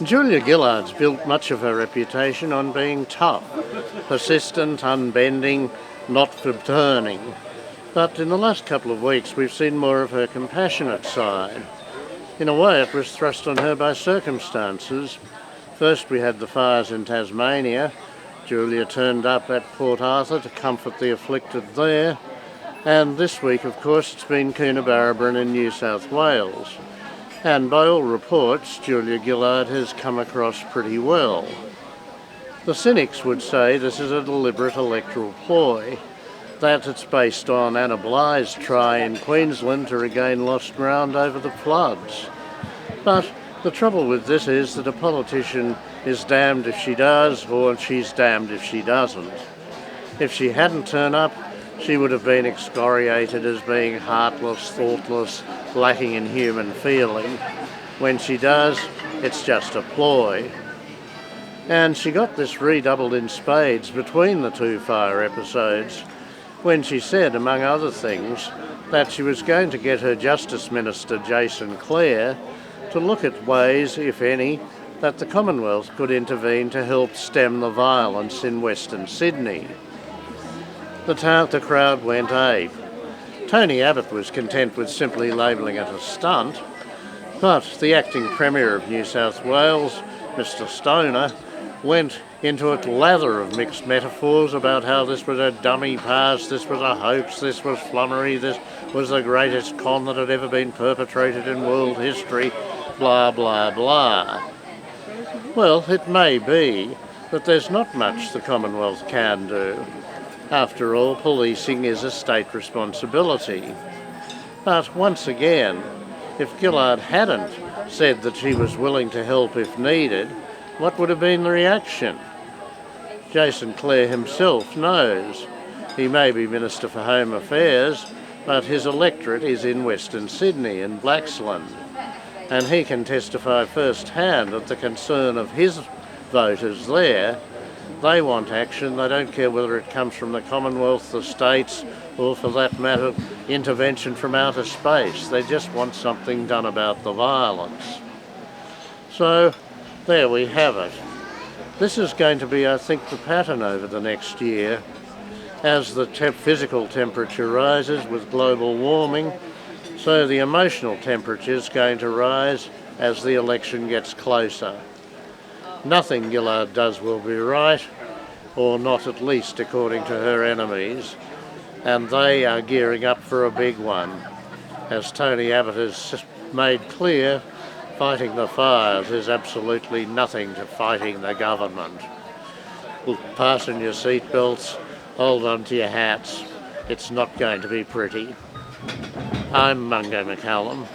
Julia Gillard's built much of her reputation on being tough, persistent, unbending, not for turning. But in the last couple of weeks we've seen more of her compassionate side. In a way it was thrust on her by circumstances. First we had the fires in Tasmania. Julia turned up at Port Arthur to comfort the afflicted there. And this week, of course, it's been Coonabarabran in New South Wales. And by all reports, Julia Gillard has come across pretty well. The cynics would say this is a deliberate electoral ploy, that it's based on Anna Bligh's try in Queensland to regain lost ground over the floods. But the trouble with this is that a politician is damned if she does, or she's damned if she doesn't. If she hadn't turned up, she would have been excoriated as being heartless, thoughtless, lacking in human feeling. When she does, it's just a ploy. And she got this redoubled in spades between the two fire episodes, when she said, among other things, that she was going to get her Justice Minister, Jason Clare, to look at ways, if any, that the Commonwealth could intervene to help stem the violence in Western Sydney. The crowd went ape. Tony Abbott was content with simply labelling it a stunt, but the acting Premier of New South Wales, Mr Stoner, went into a lather of mixed metaphors about how this was a dummy pass, this was a hoax, this was flummery, this was the greatest con that had ever been perpetrated in world history, blah, blah, blah. Well, it may be, but there's not much the Commonwealth can do. After all, policing is a state responsibility. But once again, if Gillard hadn't said that she was willing to help if needed, what would have been the reaction? Jason Clare himself knows. He may be Minister for Home Affairs, but his electorate is in Western Sydney, in Blaxland. And he can testify firsthand that the concern of his voters there, they want action. They don't care whether it comes from the Commonwealth, the states, or for that matter, intervention from outer space. They just want something done about the violence. So, there we have it. This is going to be, I think, the pattern over the next year. As the physical temperature rises with global warming, so the emotional temperature is going to rise as the election gets closer. Nothing Gillard does will be right, or not at least according to her enemies, and they are gearing up for a big one. As Tony Abbott has made clear, fighting the fires is absolutely nothing to fighting the government. Fasten your seatbelts, hold on to your hats. It's not going to be pretty. I'm Mungo MacCallum.